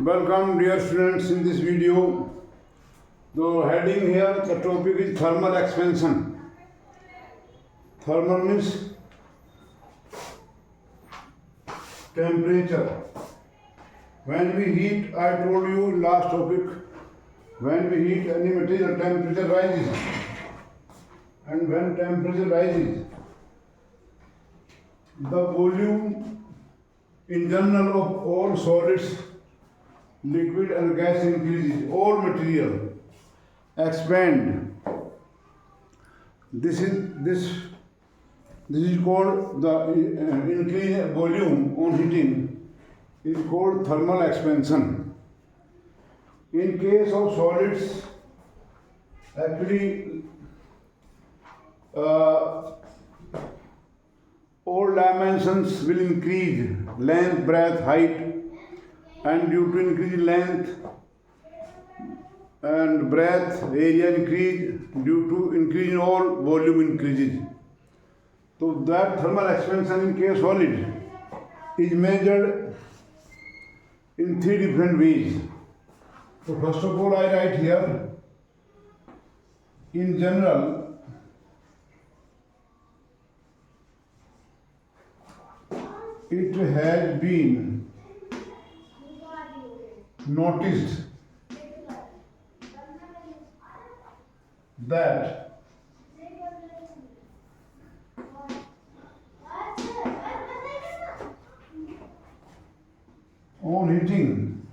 Welcome dear students in this video. The heading here, the topic is thermal expansion. Thermal means temperature. When we heat, I told you last topic, when we heat any material, temperature rises. And when temperature rises, the volume in general of all solids, liquid and gas increases. All material expand. This is called the increase volume on heating is called thermal expansion. In case of solids, actually all dimensions will increase, length, breadth, height, and due to increase in length and breadth, area increase, due to increase in all, volume increases. So that thermal expansion in case solid is measured in three different ways. So first of all I write here, in general, it has been noticed that on heating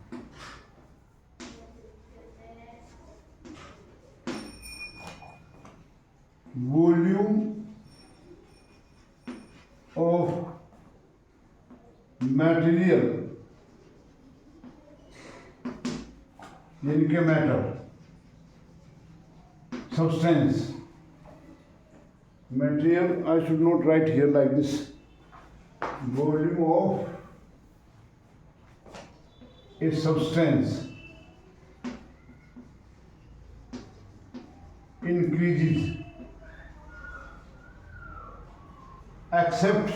volume of material इनके matter, substance, material, I should not write here like this, volume of a substance increases except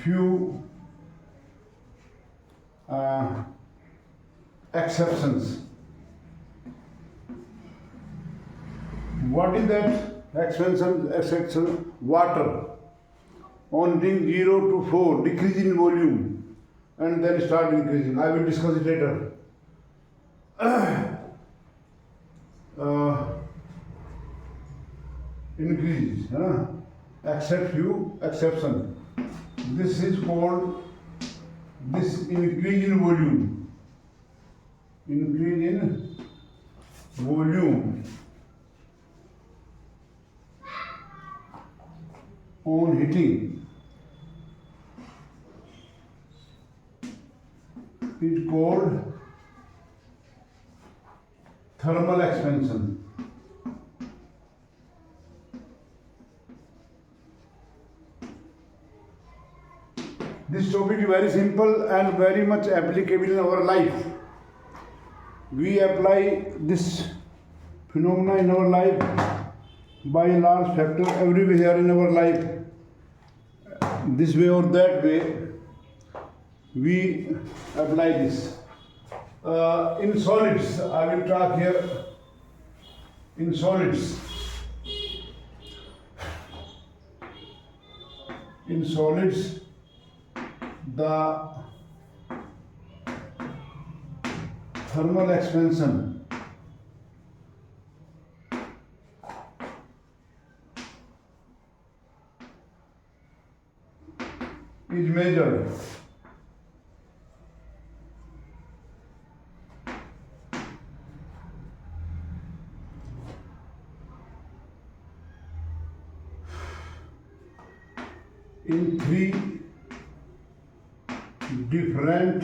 few exceptions. What is that exception? Water on heating 0 to 4 decrease in volume and then start increasing. I will discuss it later. Increase, except few exception. This is called this increase in volume. Increase in volume on heating is called thermal expansion. This topic is very simple and very much applicable in our life. We apply this phenomena in our life by a large factor everywhere in our life. This way or that way, we apply this. In solids, I will talk here. In solids, the thermal expansion is measured in three different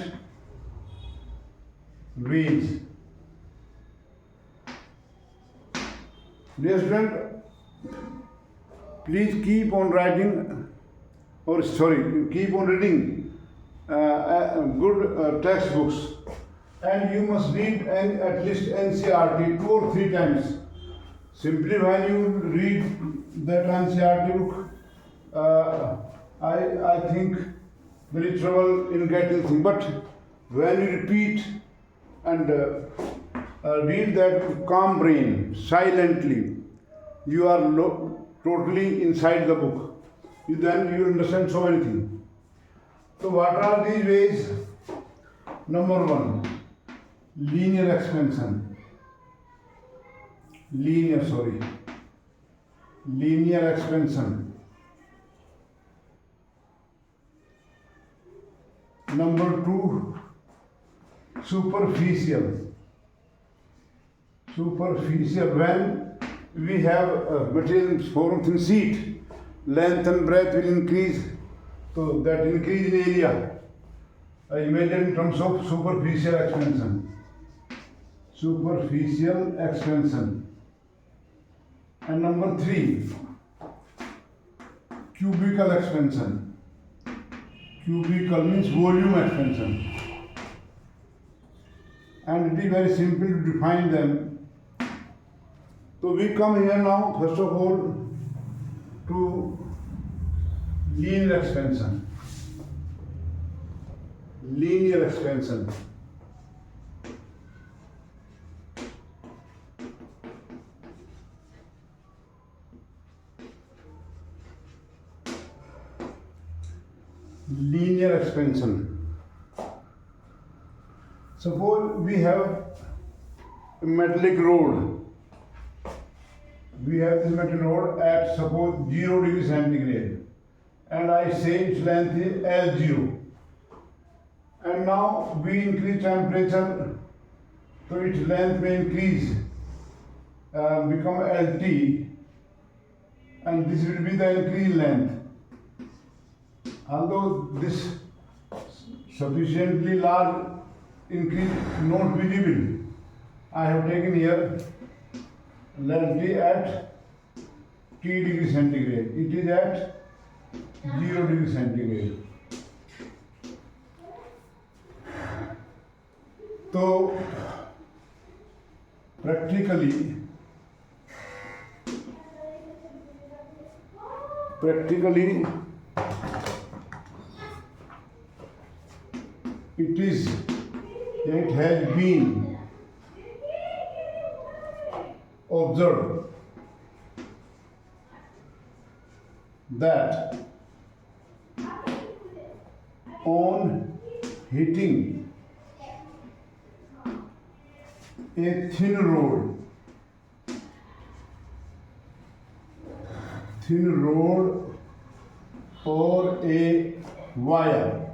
ways. Dear student, please keep on writing, keep on reading good textbooks, and you must read at least NCRT 2 or 3 times. Simply when you read that NCRT book, I think very trouble in getting things. But when you repeat and read that with calm brain, silently, you are totally inside the book. Then you understand so many things. So what are these ways? Number one, linear expansion. Linear expansion. Number two, superficial. When we have material form thin sheet, length and breadth will increase. So that increase in area I measure in terms of superficial expansion. And number three, cubical expansion. Cubical means volume expansion. And it is very simple to define them. So we come here now, first of all, to linear expansion. Linear expansion. Linear expansion. Suppose we have a metallic rod. We have this metal rod at suppose 0 degree centigrade, and I say its length is L0. And now we increase temperature, so its length may increase, become LT, and this will be the increased length. Although this sufficiently large increase not visible, I have taken here LT at T degree centigrade. It is at 0 degree centigrade. So practically it has been observed that on heating a thin rod or a wire.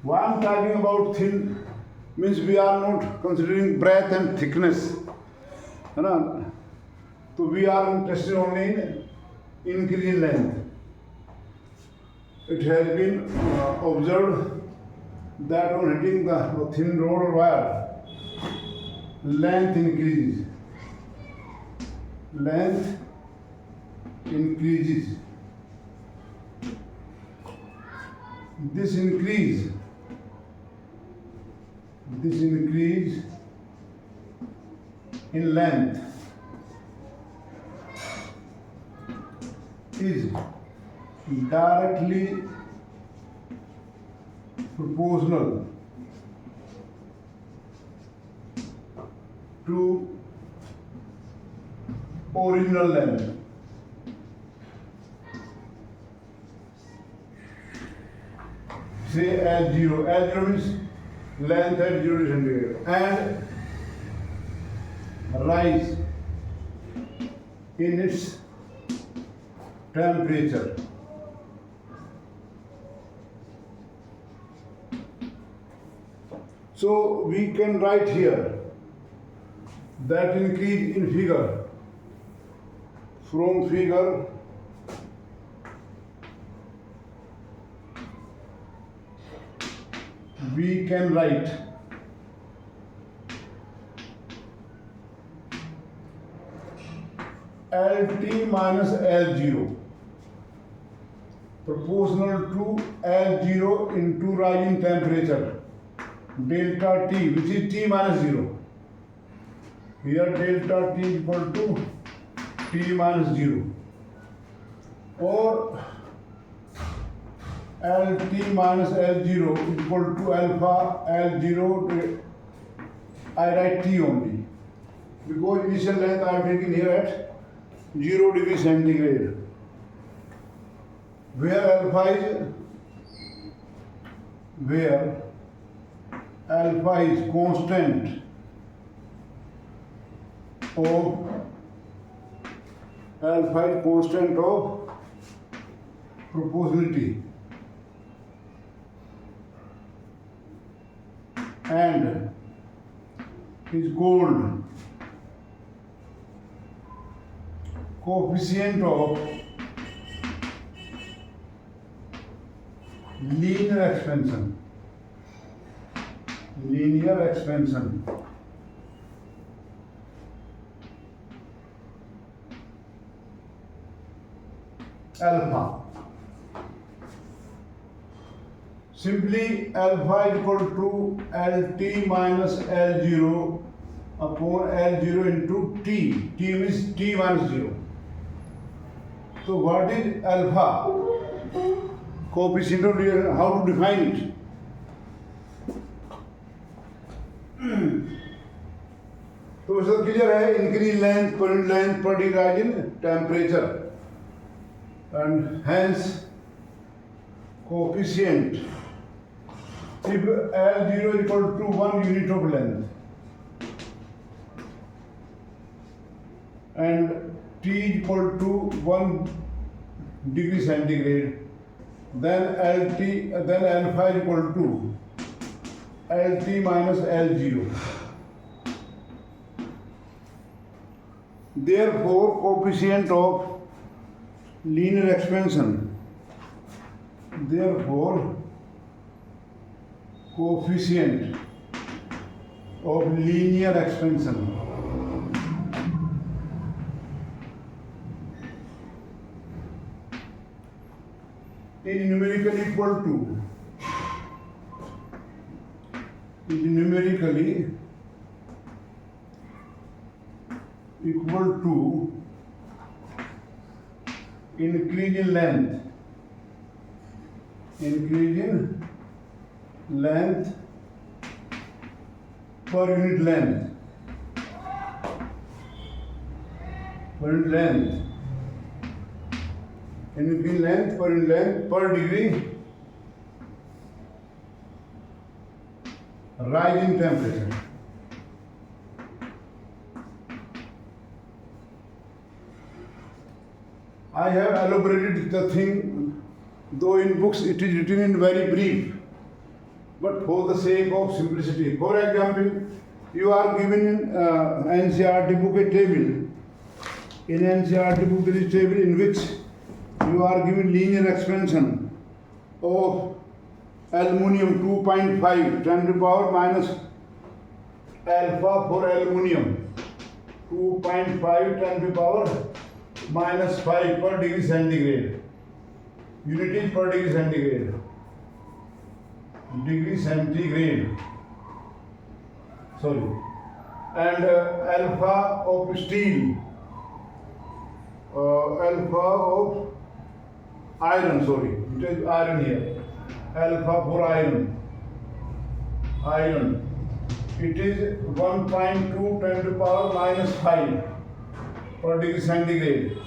Why I am talking about thin means we are not considering breadth and thickness. So we are interested only in increase in length. It has been observed that on hitting the thin rod or wire, length increases. This increase in length is directly proportional to original length. Say L0. L0 means length at 0 centigrade, and rise in its temperature. So we can write here that increase in figure. From figure we can write LT minus L0 proportional to L0 into rising temperature, delta T, which is T minus 0. Here delta T equal to T minus 0, or LT minus L0 is equal to alpha L0 to, I write T only because initial length I am taking here at 0 degree centigrade, where alpha is constant of proportionality and is called coefficient of linear expansion. Alpha. Simply alpha is equal to LT minus L0 upon L0 into T. T means T minus 0. So what is alpha? Coefficient of linear, how to define it? तो सब clear है. Increase length, per unit length, per degree rise in temperature, and hence coefficient if L0 is equal to 1 unit of length and T is equal to 1 degree centigrade, then alpha is equal to LT minus L0. Therefore, coefficient of linear expansion. Therefore, coefficient of linear expansion is numerically equal to increase in length per unit length increase length per unit length per degree rise in temperature. I have elaborated the thing, though in books it is written in very brief, but for the sake of simplicity. For example, you are given in NCERT book a table. In NCERT book there is a table in which you are given linear expansion of aluminium 2.5 10 to the power minus alpha for aluminium 2.5 10 to the power minus 5 per degree centigrade. Unit is per degree centigrade. And alpha of steel, alpha of iron, it is iron here. Alpha for iron. It is 1.2 10 to the power minus 5 per degree centigrade.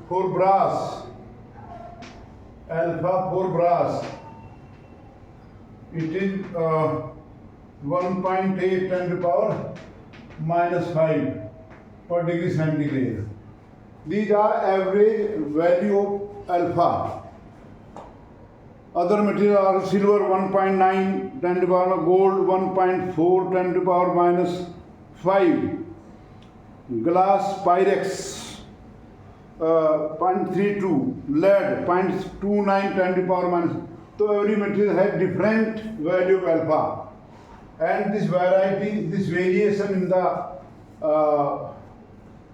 For brass, alpha for brass, it is 1.8 10 to the power minus 5 per degree centigrade. These are average value of alpha. Other material are silver 1.9 10 to the power, gold 1.4 10 to the power minus 5, glass pyrex 0.32, lead 0.29 10 to the power minus. So every material has different value of alpha, and this variation in the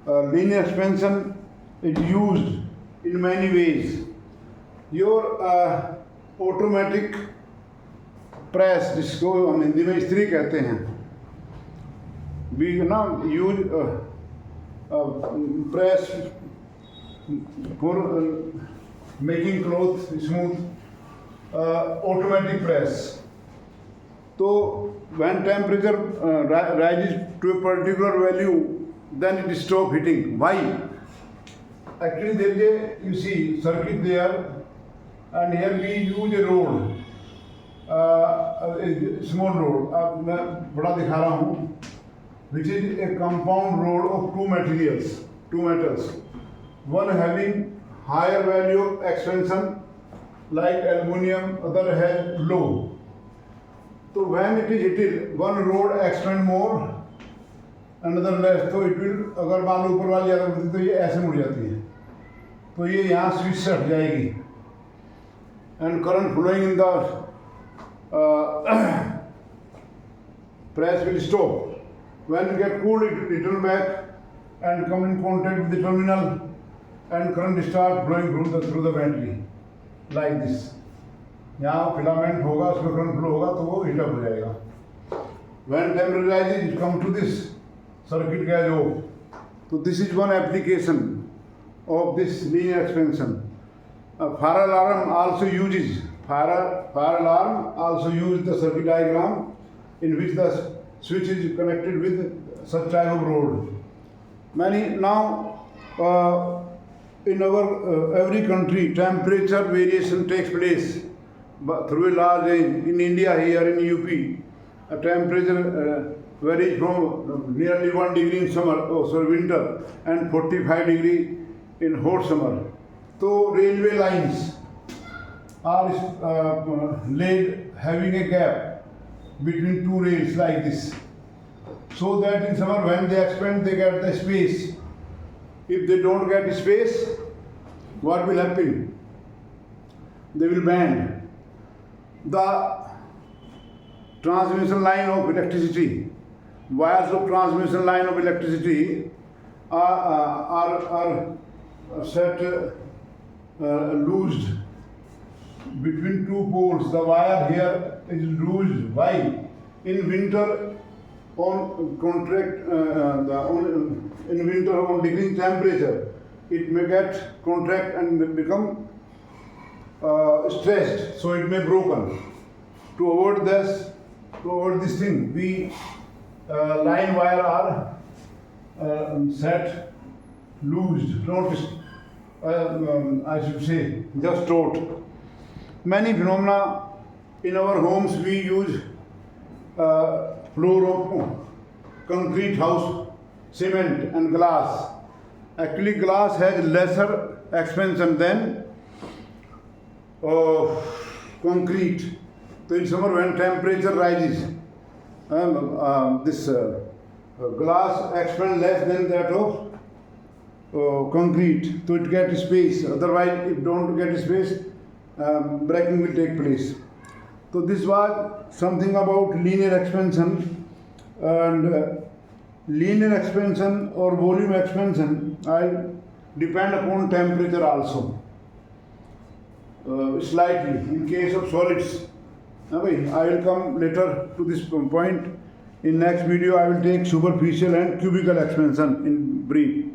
linear expansion is used in many ways. Your automatic press, जिसको हम हिंदी में इस्त्री कहते हैं, we ना use press for making cloth smooth, automatic press. So when temperature rises to a particular value, then it stops heating. Why? Actually, there is a, you see, circuit there, and here we use a rod, a small rod. अब मैं बड़ा दिखा रहा हूँ, which is a compound rod of two metals, one having higher value of expansion like aluminium, other has low. So when it is heated, one rod expand more, another less. तो it will, अगर मान लो ऊपर वाली ज़्यादा बढ़ती तो ये ऐसे मुड़ जाती है, तो ये यहाँ स्विच से हट जाएगी, and current flowing in the press will stop. When it get cooled, it will return back and come in contact with the terminal, and current start flowing through the battery like this. यहाँ filament होगा, उसमें current flow होगा तो वो heat up हो जाएगा. When temperature rises, it come to this circuit का जो, तो this is one application of this linear expansion. Fire alarm also uses the circuit diagram in which the switch is connected with such type of rod. Many now in our every country temperature variation takes place through a large range. In India, here in UP, a temperature varies from nearly 1 degree in winter and 45 degree in hot summer. So railway lines are laid having a gap between two rails like this, so that in summer when they expand they get the space. If they don't get space, what will happen? They will bend. The transmission line of electricity, wires of transmission line of electricity are set loosed between two poles. The wire here is loosed. Why? In winter, in winter on decreasing temperature, it may get contract and become stressed, so it may broken. To avoid this thing, we line wire are set loosed, not I should say just taut. Many phenomena in our homes we use floor of concrete house, cement and glass. Actually, glass has lesser expansion than concrete. So in summer when temperature rises, this glass expands less than that of concrete, so it gets space. Otherwise, if don't get space, breaking will take place. So this was something about linear expansion, and linear expansion or volume expansion depend upon temperature also. Slightly in case of solids. I will come later to this point. In next video I will take superficial and cubical expansion in brief.